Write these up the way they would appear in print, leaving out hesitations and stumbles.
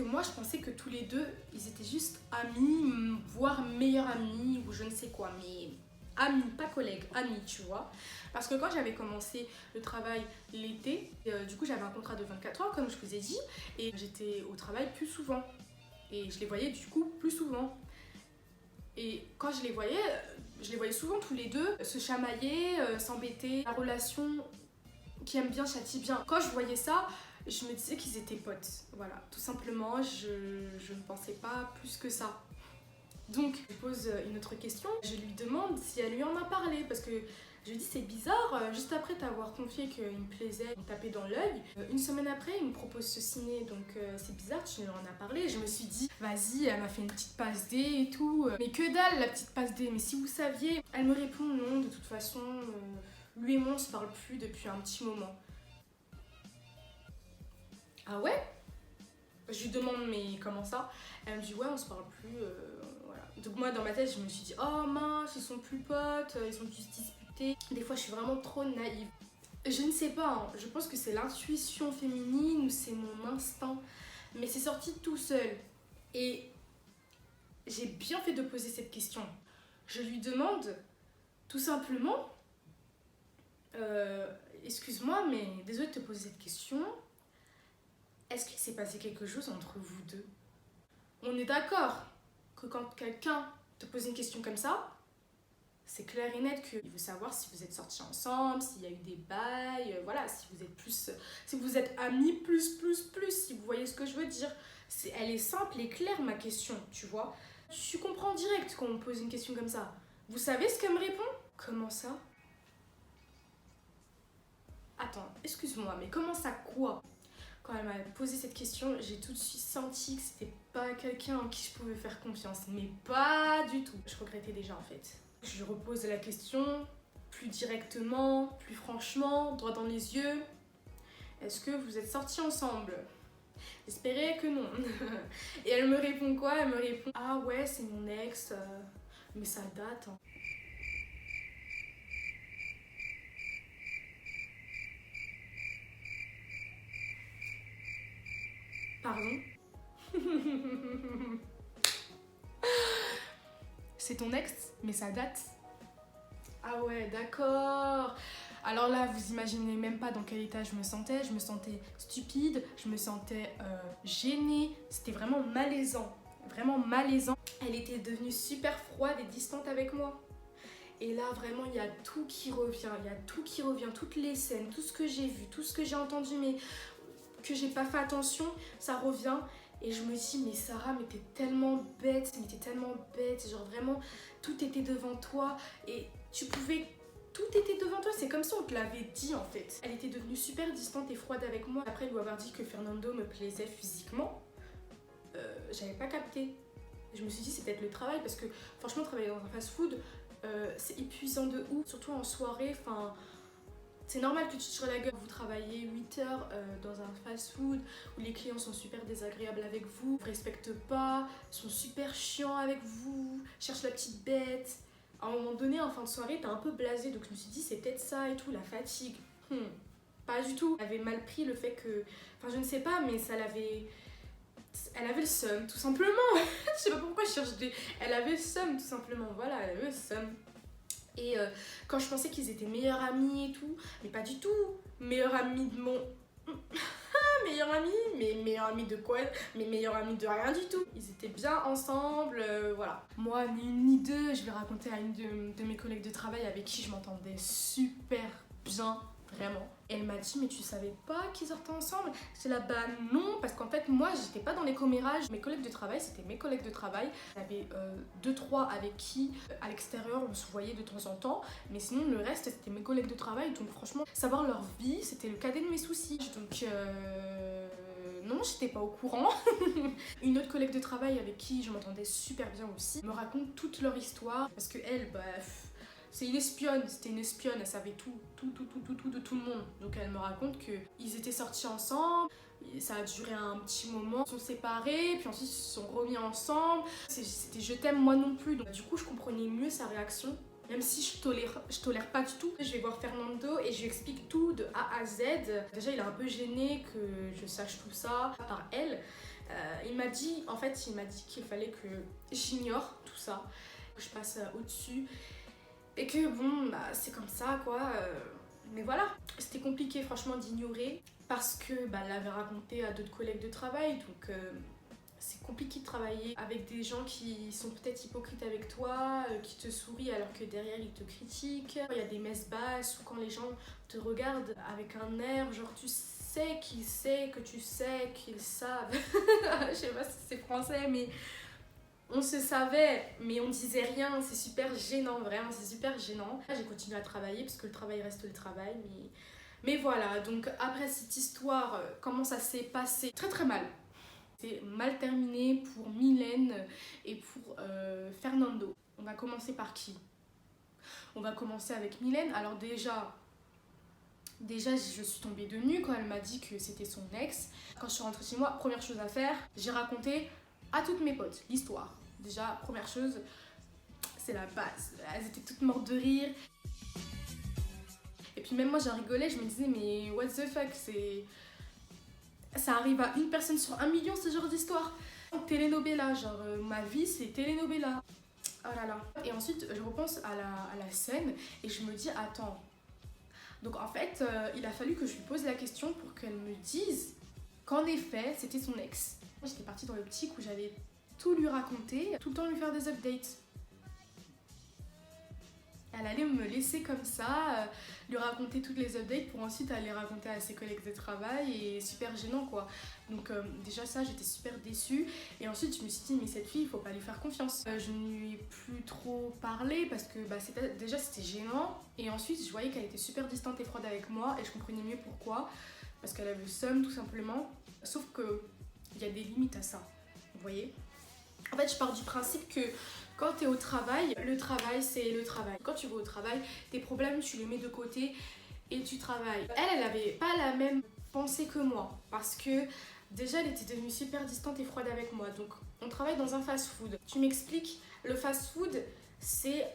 moi je pensais que tous les deux, ils étaient juste amis, voire meilleurs amis ou je ne sais quoi, mais amis, pas collègues, amis, tu vois. Parce que quand j'avais commencé le travail l'été, du coup j'avais un contrat de 24 heures comme je vous ai dit, et j'étais au travail plus souvent. Et je les voyais du coup plus souvent. Et quand je les voyais souvent tous les deux se chamailler, s'embêter. La relation qui aime bien châtie bien. Quand je voyais ça, je me disais qu'ils étaient potes. Voilà, tout simplement, je ne pensais pas plus que ça. Donc, je lui pose une autre question. Je lui demande si elle lui en a parlé. Parce que je lui dis, c'est bizarre, juste après t'avoir confié qu'il me plaisait, il me tapait dans l'œil. Une semaine après, il me propose ce ciné. Donc, c'est bizarre, tu lui en as parlé. Je me suis dit, vas-y, elle m'a fait une petite passe D et tout. Mais que dalle, la petite passe D. Mais si vous saviez, elle me répond non, de toute façon, lui et moi, on se parle plus depuis un petit moment. Ah ouais? Je lui demande, mais comment ça? Elle me dit, ouais, on se parle plus. Voilà. Donc, moi, dans ma tête, je me suis dit, oh mince, ils sont plus potes, ils sont juste disputés. Des fois, je suis vraiment trop naïve. Je ne sais pas, hein. Je pense que c'est l'intuition féminine ou c'est mon instinct. Mais c'est sorti tout seul. Et j'ai bien fait de poser cette question. Je lui demande, tout simplement, excuse-moi, mais désolée de te poser cette question. Est-ce qu'il s'est passé quelque chose entre vous deux? On est d'accord que quand quelqu'un te pose une question comme ça, c'est clair et net qu'il veut savoir si vous êtes sortis ensemble, s'il y a eu des bails, voilà, si vous êtes plus, si vous êtes amis plus, si vous voyez ce que je veux dire. Elle est simple et claire ma question, tu vois. Tu comprends direct quand on me pose une question comme ça. Vous savez ce qu'elle me répond? Comment ça? Attends, excuse-moi, mais comment ça quoi? Quand elle m'a posé cette question, j'ai tout de suite senti que c'était pas quelqu'un en qui je pouvais faire confiance. Mais pas du tout. Je regrettais déjà en fait. Je lui repose la question plus directement, plus franchement, droit dans les yeux. Est-ce que vous êtes sortis ensemble? J'espérais que non. Et elle me répond quoi? Elle me répond, ah ouais, c'est mon ex, mais ça date. Hein. Pardon? C'est ton ex, mais ça date. Ah ouais, d'accord. Alors là, vous imaginez même pas dans quel état je me sentais. Je me sentais stupide, je me sentais gênée. C'était vraiment malaisant. Vraiment malaisant. Elle était devenue super froide et distante avec moi. Et là, vraiment, il y a tout qui revient. Il y a tout qui revient. Toutes les scènes, tout ce que j'ai vu, tout ce que j'ai entendu, mais que j'ai pas fait attention, ça revient. Et je me dis, mais Sarah, mais t'es tellement bête, mais t'es tellement bête. Genre vraiment, tout était devant toi et tu pouvais... Tout était devant toi, c'est comme si on te l'avait dit en fait. Elle était devenue super distante et froide avec moi. Après lui avoir dit que Fernando me plaisait physiquement, j'avais pas capté. Je me suis dit, c'est peut-être le travail parce que franchement, travailler dans un fast-food, c'est épuisant de ouf. Surtout en soirée, enfin... C'est normal que tu te tires la gueule. Vous travaillez 8 heures dans un fast-food où les clients sont super désagréables avec vous, ne respectent pas, sont super chiants avec vous, cherchent la petite bête. À un moment donné, en fin de soirée, t'es un peu blasé, donc je me suis dit c'est peut-être ça et tout, la fatigue. Pas du tout. Elle avait mal pris le fait que... Enfin, je ne sais pas, mais ça l'avait... Elle avait le seum, tout simplement. Je sais pas pourquoi je cherche des... Elle avait le seum, tout simplement. Voilà, elle avait le seum. Et quand je pensais qu'ils étaient meilleurs amis et tout, mais pas du tout. Meilleurs amis de mon... meilleurs amis? Mais meilleurs amis de quoi? Mais meilleurs amis de rien du tout. Ils étaient bien ensemble, voilà. Moi, ni une ni deux, je vais raconter à une de mes collègues de travail avec qui je m'entendais super bien, vraiment. Elle m'a dit, mais tu savais pas qu'ils sortaient ensemble? C'est là, bah non, parce qu'en fait, moi, j'étais pas dans les commérages. Mes collègues de travail, c'était mes collègues de travail. Il y avait 2-3 avec qui, à l'extérieur, on se voyait de temps en temps. Mais sinon, le reste, c'était mes collègues de travail. Donc franchement, savoir leur vie, c'était le cadet de mes soucis. Donc... non, j'étais pas au courant. Une autre collègue de travail avec qui je m'entendais super bien aussi me raconte toute leur histoire. Parce que elle, bah... C'est une espionne, c'était une espionne, elle savait tout de tout le monde. Donc elle me raconte qu'ils étaient sortis ensemble, ça a duré un petit moment, ils se sont séparés, puis ensuite ils se sont remis ensemble. C'était je t'aime moi non plus, donc du coup je comprenais mieux sa réaction. Même si je tolère pas du tout. Je vais voir Fernando et je lui explique tout de A à Z. Déjà il est un peu gêné que je sache tout ça par elle. Il m'a dit qu'il fallait que j'ignore tout ça, que je passe au-dessus et que bon, bah, c'est comme ça quoi. Mais voilà, c'était compliqué franchement d'ignorer parce que bah, elle l'avait raconté à d'autres collègues de travail, donc c'est compliqué de travailler avec des gens qui sont peut-être hypocrites avec toi, qui te sourient alors que derrière ils te critiquent. Il y a des messes basses ou quand les gens te regardent avec un air genre tu sais qu'ils savent que tu sais qu'ils savent. Je sais pas si c'est français mais on se savait mais on disait rien, c'est super gênant, vraiment c'est super gênant. J'ai continué à travailler parce que le travail reste le travail mais voilà, donc après cette histoire, comment ça s'est passé? Très très mal. C'est mal terminé pour Mylène et pour Fernando. On va commencer par qui? On va commencer avec Mylène. Alors déjà je suis tombée de nues quand elle m'a dit que c'était son ex. Quand je suis rentrée chez moi, première chose à faire, j'ai raconté à toutes mes potes l'histoire. Déjà, première chose, c'est la base. Elles étaient toutes mortes de rire. Et puis même moi, j'en rigolais, je me disais mais what the fuck, ça arrive à une personne sur 1 million ce genre d'histoire. Telenovela, genre ma vie c'est telenovela. Oh là là. Et ensuite je repense à la scène et je me dis attends. Donc en fait il a fallu que je lui pose la question pour qu'elle me dise qu'en effet c'était son ex. J'étais partie dans l'optique où j'allais tout lui raconter, tout le temps lui faire des updates. Elle allait me laisser comme ça, lui raconter toutes les updates pour ensuite aller raconter à ses collègues de travail et super gênant quoi. Donc déjà ça j'étais super déçue et ensuite je me suis dit mais cette fille il faut pas lui faire confiance. Je ne lui ai plus trop parlé parce que bah, c'était gênant et ensuite je voyais qu'elle était super distante et froide avec moi et je comprenais mieux pourquoi parce qu'elle avait le seum tout simplement. Sauf que il y a des limites à ça, vous voyez. En fait je pars du principe que quand tu es au travail, le travail c'est le travail. Quand tu vas au travail, tes problèmes tu les mets de côté et tu travailles. Elle avait pas la même pensée que moi parce que déjà elle était devenue super distante et froide avec moi. Donc on travaille dans un fast-food. Tu m'expliques, le fast-food c'est,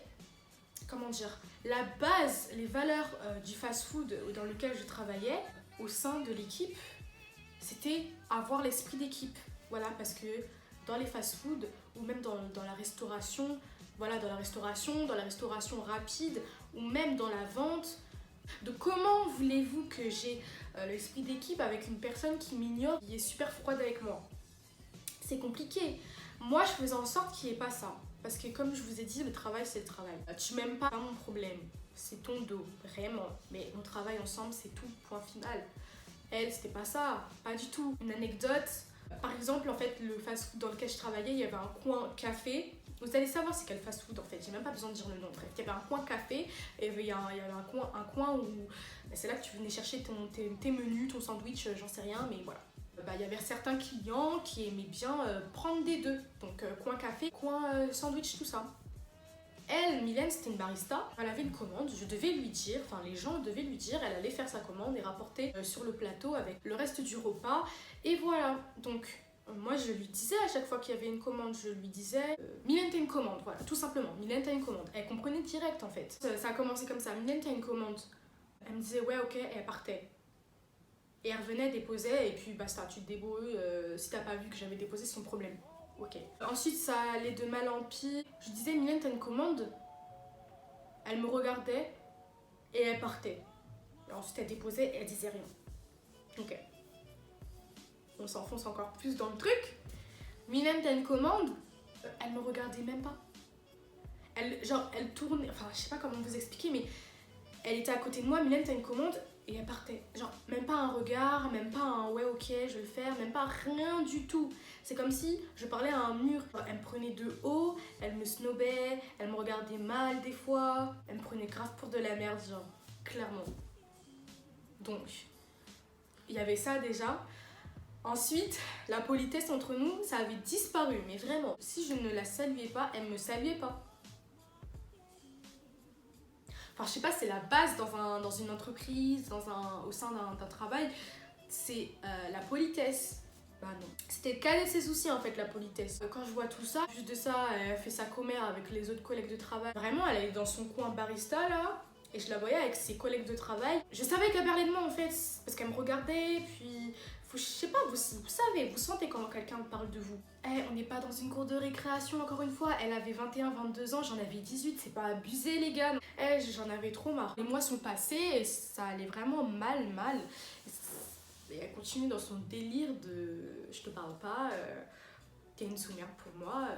comment dire, la base, les valeurs du fast-food dans lequel je travaillais au sein de l'équipe, c'était avoir l'esprit d'équipe. Voilà, parce que dans les fast-food ou même dans la restauration, voilà, dans la restauration rapide ou même dans la vente. Donc comment voulez-vous que j'ai l'esprit d'équipe avec une personne qui m'ignore, qui est super froide avec moi? C'est compliqué. Moi, je faisais en sorte qu'il n'y ait pas ça. Parce que comme je vous ai dit, le travail, c'est le travail. Tu m'aimes pas, c'est pas mon problème. C'est ton dos, vraiment. Mais on travaille ensemble, c'est tout, point final. Elle, c'était pas ça, pas du tout. Une anecdote, par exemple, en fait, le fast-food dans lequel je travaillais, il y avait un coin café. Vous allez savoir c'est quel fast-food en fait, j'ai même pas besoin de dire le nom. Bref, il y avait un coin café et il y avait un coin où c'est là que tu venais chercher tes menus, ton sandwich, j'en sais rien, mais voilà. Il y avait certains clients qui aimaient bien prendre des deux. Donc coin café, coin sandwich, tout ça. Elle, Mylène, c'était une barista. Elle avait une commande, je devais lui dire, enfin les gens devaient lui dire, elle allait faire sa commande et rapporter sur le plateau avec le reste du repas. Et voilà, donc moi je lui disais à chaque fois qu'il y avait une commande, je lui disais Mylène t'as une commande, voilà, tout simplement, Mylène t'as une commande. Elle comprenait direct en fait. Ça a commencé comme ça, Mylène t'as une commande. Elle me disait ouais ok et elle partait. Et elle revenait, déposait et puis basta, tu te débrouilles, si t'as pas vu que j'avais déposé c'est son problème. Ok. Ensuite ça allait de mal en pire. Je disais Mylène t'as une commande. Elle me regardait et elle partait. Et ensuite elle déposait et elle disait rien. Ok. On s'enfonce encore plus dans le truc. Mylène t'as une commande. Elle me regardait même pas. Elle tournait, enfin je sais pas comment vous expliquer mais elle était à côté de moi, Mylène t'as une commande et elle partait. Genre même pas un regard, même pas un ouais ok je vais le faire, même pas rien du tout. C'est comme si je parlais à un mur. Elle me prenait de haut, elle me snobait, elle me regardait mal des fois, elle me prenait grave pour de la merde genre, clairement. Donc il y avait ça déjà. Ensuite, la politesse entre nous, ça avait disparu, mais vraiment. Si je ne la saluais pas, elle me saluait pas. Enfin, je sais pas, c'est la base dans une entreprise, au sein d'un travail, c'est la politesse. Bah non. C'était le cas de ses soucis en fait, la politesse. Quand je vois tout ça, juste de ça, elle fait sa commère avec les autres collègues de travail. Vraiment, elle est dans son coin barista là. Et je la voyais avec ses collègues de travail. Je savais qu'elle parlait de moi en fait, parce qu'elle me regardait, puis je sais pas, vous savez, vous sentez quand quelqu'un parle de vous. On n'est pas dans une cour de récréation, encore une fois. Elle avait 21, 22 ans, j'en avais 18, c'est pas abusé les gars. J'en avais trop marre. Les mois sont passés et ça allait vraiment mal. Et elle continue dans son délire de je te parle pas, t'es une sous-merde pour moi.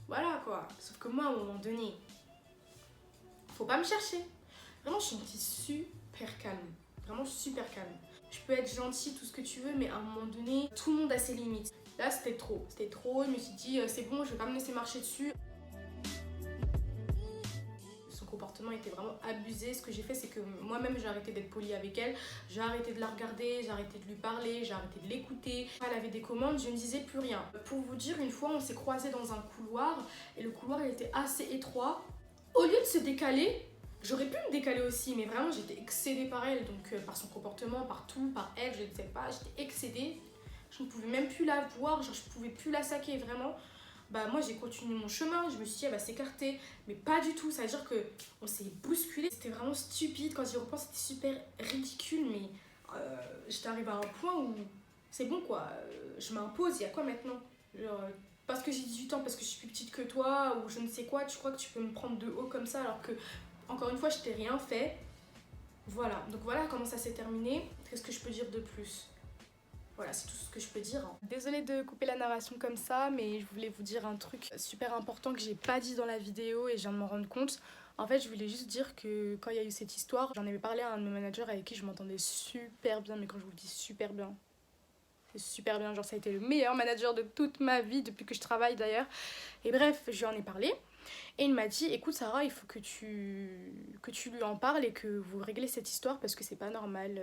Voilà quoi. Sauf que moi, à un moment donné, faut pas me chercher. Vraiment, je suis une petite super calme. Vraiment super calme. Je peux être gentille, tout ce que tu veux, mais à un moment donné, tout le monde a ses limites. Là, c'était trop. C'était trop. Je me suis dit, c'est bon, je vais pas me laisser marcher dessus. Son comportement était vraiment abusé. Ce que j'ai fait, c'est que moi-même, j'ai arrêté d'être polie avec elle. J'ai arrêté de la regarder, j'ai arrêté de lui parler, j'ai arrêté de l'écouter. Elle avait des commandes, je ne disais plus rien. Pour vous dire, une fois, on s'est croisés dans un couloir et le couloir, il était assez étroit. Au lieu de se décaler, j'aurais pu me décaler aussi, mais vraiment j'étais excédée par elle, donc par son comportement, par tout, par elle, je ne sais pas, j'étais excédée. Je ne pouvais même plus la voir, genre je pouvais plus la saquer vraiment. Bah moi j'ai continué mon chemin, je me suis dit elle va s'écarter, mais pas du tout, ça veut dire qu'on s'est bousculé. C'était vraiment stupide, quand j'y repense c'était super ridicule, mais j'étais arrivée à un point où c'est bon quoi, je m'impose, il y a quoi maintenant? Genre, parce que j'ai 18 ans, parce que je suis plus petite que toi, ou je ne sais quoi, tu crois que tu peux me prendre de haut comme ça alors que encore une fois, je t'ai rien fait. Voilà, donc voilà comment ça s'est terminé. Qu'est-ce que je peux dire de plus? Voilà, c'est tout ce que je peux dire. Désolée de couper la narration comme ça, mais je voulais vous dire un truc super important que j'ai pas dit dans la vidéo et je viens de m'en rendre compte. En fait, je voulais juste dire que quand il y a eu cette histoire, j'en avais parlé à un de mes managers avec qui je m'entendais super bien, mais quand je vous dis super bien, c'est super bien, genre ça a été le meilleur manager de toute ma vie depuis que je travaille d'ailleurs. Et bref, je lui en ai parlé. Et il m'a dit, écoute Sarah, il faut que tu lui en parles et que vous réglez cette histoire parce que c'est pas normal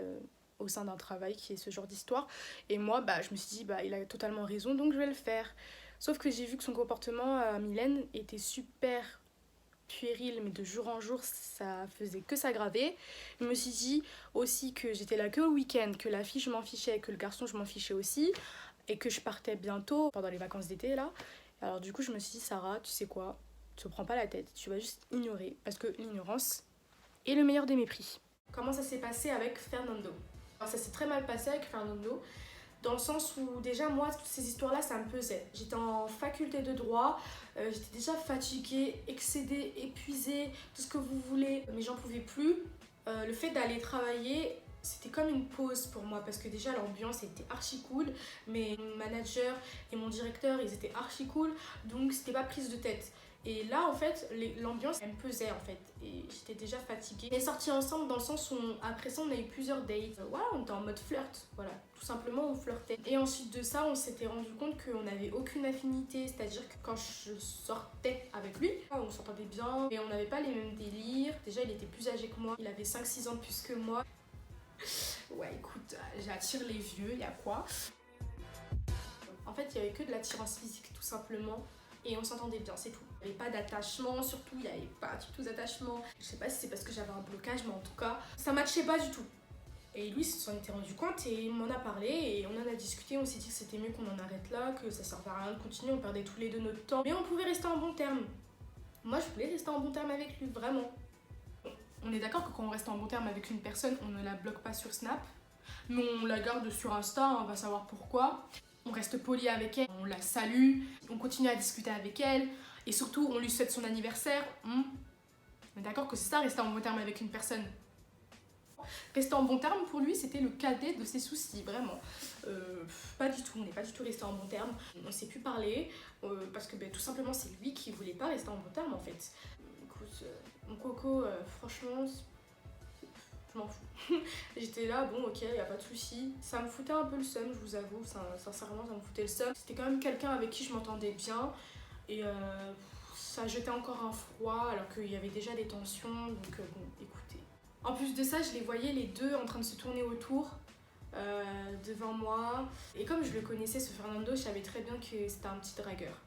au sein d'un travail qui est ce genre d'histoire. Et moi, bah, je me suis dit, bah, il a totalement raison, donc je vais le faire. Sauf que j'ai vu que son comportement à Mylène était super puéril, mais de jour en jour, ça faisait que s'aggraver. Je me suis dit aussi que j'étais là que le week-end, que la fille, je m'en fichais, que le garçon, je m'en fichais aussi, et que je partais bientôt pendant les vacances d'été, là. Alors du coup, je me suis dit, Sarah, tu sais quoi? Tu te prends pas la tête, tu vas juste ignorer parce que l'ignorance est le meilleur des mépris. Comment ça s'est passé avec Fernando? Alors ça s'est très mal passé avec Fernando dans le sens où déjà moi toutes ces histoires là ça me pesait. J'étais en faculté de droit, j'étais déjà fatiguée, excédée, épuisée, tout ce que vous voulez, mais j'en pouvais plus. Le fait d'aller travailler c'était comme une pause pour moi parce que déjà l'ambiance était archi cool, mais mon manager et mon directeur ils étaient archi cool, donc c'était pas prise de tête. Et là en fait l'ambiance elle me pesait en fait et j'étais déjà fatiguée. On est sortis ensemble dans le sens où après ça on a eu plusieurs dates. Voilà, on était en mode flirt, voilà, tout simplement on flirtait. Et ensuite de ça on s'était rendu compte qu'on n'avait aucune affinité, c'est-à-dire que quand je sortais avec lui, on s'entendait bien et on n'avait pas les mêmes délires. Déjà il était plus âgé que moi, il avait 5-6 ans de plus que moi. Ouais écoute, j'attire les vieux, y a quoi? En fait il y avait que de l'attirance physique tout simplement. Et on s'entendait bien, c'est tout. Il n'y avait pas d'attachement, surtout il n'y avait pas du tout d'attachement. Je sais pas si c'est parce que j'avais un blocage, mais en tout cas, ça matchait pas du tout. Et lui s'en était rendu compte et il m'en a parlé et on en a discuté. On s'est dit que c'était mieux qu'on en arrête là, que ça servait à rien de continuer, on perdait tous les deux notre temps. Mais on pouvait rester en bon terme. Moi je voulais rester en bon terme avec lui, vraiment. On est d'accord que quand on reste en bon terme avec une personne, on ne la bloque pas sur Snap, mais on la garde sur Insta, on va savoir pourquoi. On reste poli avec elle, on la salue, on continue à discuter avec elle et surtout on lui souhaite son anniversaire. On est d'accord que c'est ça, rester en bon terme avec une personne. Rester en bon terme pour lui c'était le cadet de ses soucis, vraiment. Pas du tout, on n'est pas du tout resté en bon terme. On ne s'est plus parler parce que tout simplement c'est lui qui voulait pas rester en bon terme en fait. Écoute, mon coco, franchement, je m'en fous. J'étais là, bon ok, y a pas de souci. Ça me foutait un peu le seum, je vous avoue, sincèrement ça me foutait le seum. C'était quand même quelqu'un avec qui je m'entendais bien et ça jetait encore un froid alors qu'il y avait déjà des tensions, donc bon, écoutez. En plus de ça, je les voyais les deux en train de se tourner autour devant moi. Et comme je le connaissais, ce Fernando, je savais très bien que c'était un petit dragueur.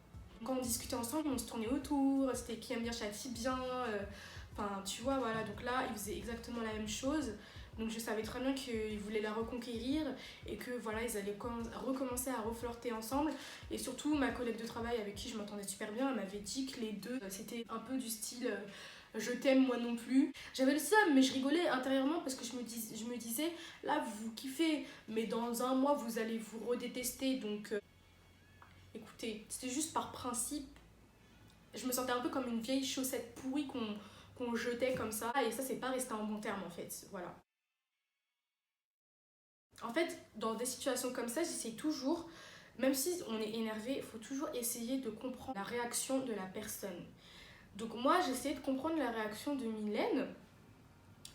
Quand on discutait ensemble, on se tournait autour, c'était qui aime bien châtie bien. Enfin, tu vois, voilà. Donc là, il faisait exactement la même chose. Donc je savais très bien qu'il voulait la reconquérir et que voilà, ils allaient recommencer à reflirter ensemble. Et surtout, ma collègue de travail avec qui je m'entendais super bien, elle m'avait dit que les deux, c'était un peu du style je t'aime moi non plus. J'avais le seum, mais je rigolais intérieurement parce que je me disais, là vous kiffez, mais dans un mois vous allez vous redétester, donc écoutez, c'était juste par principe. Je me sentais un peu comme une vieille chaussette pourrie qu'on jetait comme ça, et ça c'est pas resté en bon terme en fait, voilà. En fait, dans des situations comme ça, j'essaie toujours, même si on est énervé, il faut toujours essayer de comprendre la réaction de la personne. Donc moi, j'essayais de comprendre la réaction de Mylène.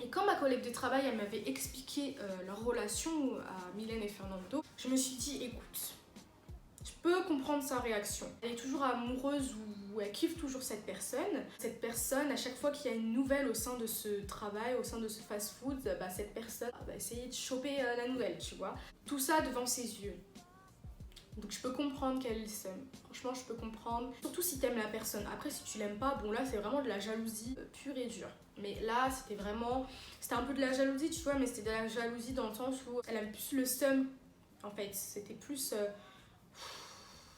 Et quand ma collègue de travail, elle m'avait expliqué leur relation à Mylène et Fernando, je me suis dit, écoute, je peux comprendre sa réaction. Elle est toujours amoureuse ou elle kiffe toujours cette personne. Cette personne, à chaque fois qu'il y a une nouvelle au sein de ce travail, au sein de ce fast-food, bah, cette personne va essayer de choper la nouvelle, tu vois. Tout ça devant ses yeux. Donc je peux comprendre qu'elle s'aime. Franchement, je peux comprendre. Surtout si t'aimes la personne. Après, si tu l'aimes pas, bon là, c'est vraiment de la jalousie pure et dure. Mais là, c'était vraiment... C'était un peu de la jalousie, tu vois, mais c'était de la jalousie dans le sens où elle avait plus le seum. En fait, c'était plus...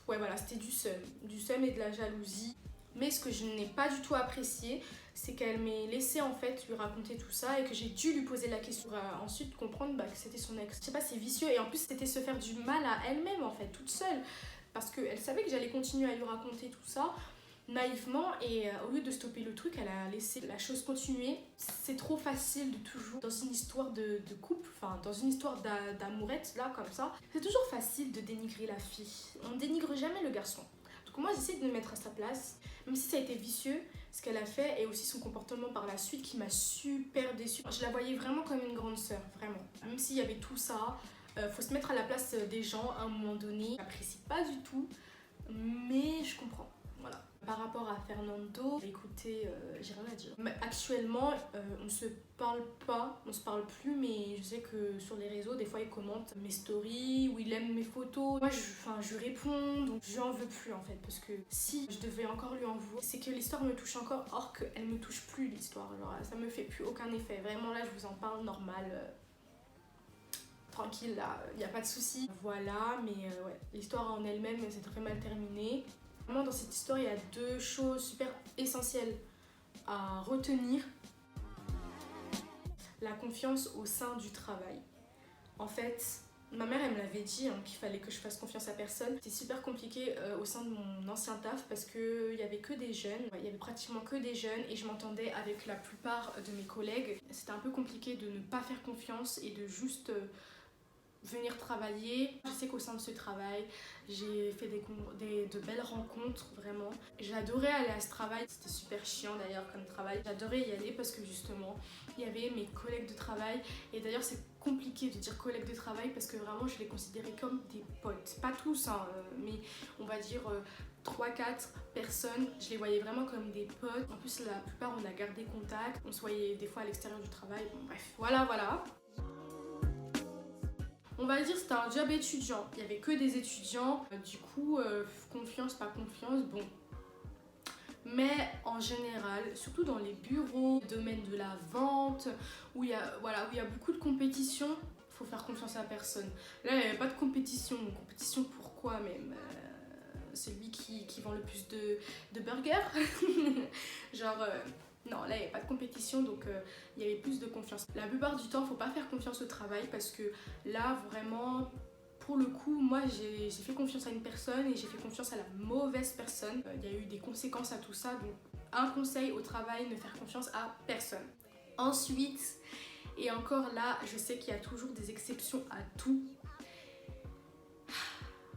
Ouais, voilà, c'était du seum. Du seum et de la jalousie. Mais ce que je n'ai pas du tout apprécié, c'est qu'elle m'ait laissé en fait lui raconter tout ça et que j'ai dû lui poser la question pour ensuite comprendre que c'était son ex. Je sais pas, c'est vicieux et en plus c'était se faire du mal à elle-même en fait, toute seule. Parce qu'elle savait que j'allais continuer à lui raconter tout ça naïvement et au lieu de stopper le truc, elle a laissé la chose continuer. C'est trop facile de toujours, dans une histoire de couple, enfin dans une histoire d'amourette là comme ça, c'est toujours facile de dénigrer la fille. On dénigre jamais le garçon. Donc moi j'essaie de me mettre à sa place, même si ça a été vicieux ce qu'elle a fait et aussi son comportement par la suite qui m'a super déçue. Je la voyais vraiment comme une grande sœur, vraiment. Même s'il y avait tout ça, faut se mettre à la place des gens à un moment donné. Je n'apprécie pas du tout, mais je comprends. Voilà. Par rapport à Fernando, écoutez, j'ai rien à dire. Mais actuellement, on se parle pas, on se parle plus, mais je sais que sur les réseaux, des fois, il commente mes stories ou il aime mes photos. Moi, je réponds, donc je lui en veux plus en fait, parce que si je devais encore lui en vouloir, c'est que l'histoire me touche encore, or qu'elle me touche plus l'histoire. Genre, ça me fait plus aucun effet. Vraiment, là, je vous en parle normal. Tranquille là, il n'y a pas de souci. Voilà, mais ouais, l'histoire en elle-même, c'est très mal terminé. Vraiment, dans cette histoire, il y a deux choses super essentielles à retenir. La confiance au sein du travail. En fait, ma mère, elle me l'avait dit qu'il fallait que je fasse confiance à personne. C'était super compliqué au sein de mon ancien taf parce qu'il n'y avait que des jeunes. Il y avait pratiquement que des jeunes et je m'entendais avec la plupart de mes collègues. C'était un peu compliqué de ne pas faire confiance et de juste... venir travailler. Je sais qu'au sein de ce travail, j'ai fait de belles rencontres, vraiment. J'adorais aller à ce travail, c'était super chiant d'ailleurs comme travail. J'adorais y aller parce que justement, il y avait mes collègues de travail. Et d'ailleurs, c'est compliqué de dire collègues de travail parce que vraiment, je les considérais comme des potes. Pas tous, hein, mais on va dire 3-4 personnes. Je les voyais vraiment comme des potes. En plus, la plupart, on a gardé contact. On se voyait des fois à l'extérieur du travail. Bon, bref, voilà. On va dire que c'était un job étudiant, il n'y avait que des étudiants, du coup confiance, pas confiance, bon. Mais en général, surtout dans les bureaux, le domaine de la vente, où il y a beaucoup de compétition, il faut faire confiance à personne. Là, il n'y avait pas de compétition. Compétition pourquoi même celui qui vend le plus de burgers. Genre... non, là il n'y avait pas de compétition, donc il y avait plus de confiance. La plupart du temps, il ne faut pas faire confiance au travail parce que là, vraiment, pour le coup, moi j'ai fait confiance à une personne et j'ai fait confiance à la mauvaise personne. Il y a eu des conséquences à tout ça, donc un conseil au travail, ne faire confiance à personne. Ensuite, et encore là, je sais qu'il y a toujours des exceptions à tout.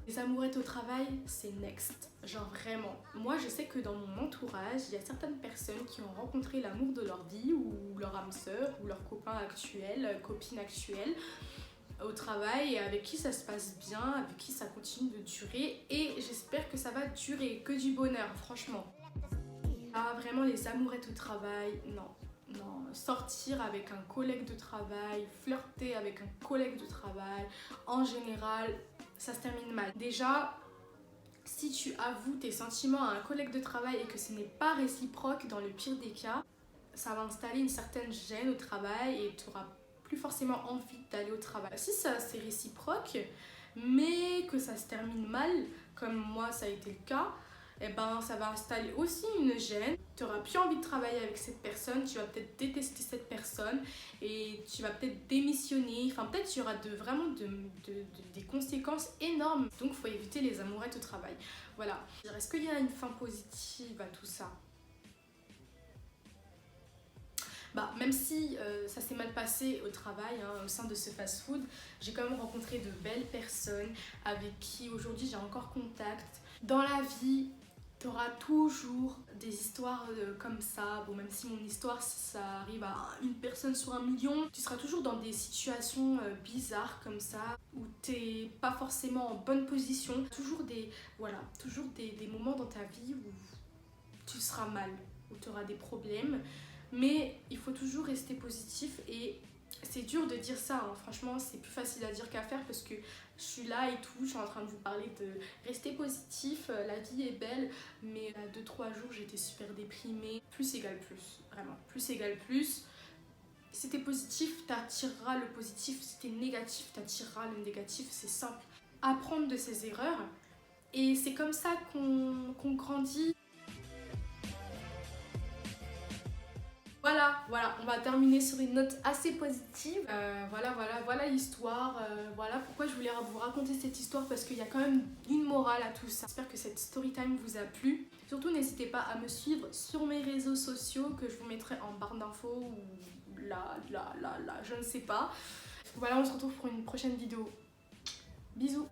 Les amourettes au travail, c'est next. Genre vraiment. Moi, je sais que dans mon entourage, il y a certaines personnes qui ont rencontré l'amour de leur vie ou leur âme sœur ou leur copain actuel, copine actuelle au travail et avec qui ça se passe bien, avec qui ça continue de durer et j'espère que ça va durer, que du bonheur, franchement. Ah, vraiment les amourettes au travail, non. Non, sortir avec un collègue de travail, flirter avec un collègue de travail, en général, ça se termine mal. Déjà, si tu avoues tes sentiments à un collègue de travail et que ce n'est pas réciproque dans le pire des cas, ça va installer une certaine gêne au travail et tu n'auras plus forcément envie d'aller au travail. Si ça c'est réciproque, mais que ça se termine mal, comme moi ça a été le cas, et ben ça va installer aussi une gêne. Tu n'auras plus envie de travailler avec cette personne, tu vas peut-être détester cette personne et tu vas peut-être démissionner. Enfin, peut-être il y aura des conséquences énormes. Donc, il faut éviter les amourettes au travail. Voilà. Est-ce qu'il y a une fin positive à tout ça? Bah, même si ça s'est mal passé au travail, au sein de ce fast-food, j'ai quand même rencontré de belles personnes avec qui aujourd'hui j'ai encore contact. Dans la vie, tu auras toujours des histoires comme ça. Bon, même si mon histoire, ça arrive à une personne sur 1 million, tu seras toujours dans des situations bizarres comme ça, où t'es pas forcément en bonne position. Toujours des moments dans ta vie où tu seras mal, où tu auras des problèmes. Mais il faut toujours rester positif et c'est dur de dire ça, franchement c'est plus facile à dire qu'à faire parce que je suis là et tout, je suis en train de vous parler de rester positif, la vie est belle, mais 2-3 jours j'étais super déprimée. Plus égale plus, vraiment, plus égale plus. Si t'es positif, t'attireras le positif, si t'es négatif, t'attireras le négatif, c'est simple. Apprendre de ses erreurs et c'est comme ça qu'on grandit. Voilà, on va terminer sur une note assez positive. Voilà l'histoire. Voilà pourquoi je voulais vous raconter cette histoire parce qu'il y a quand même une morale à tout ça. J'espère que cette story time vous a plu. Surtout, n'hésitez pas à me suivre sur mes réseaux sociaux que je vous mettrai en barre d'infos ou là, je ne sais pas. Voilà, on se retrouve pour une prochaine vidéo. Bisous!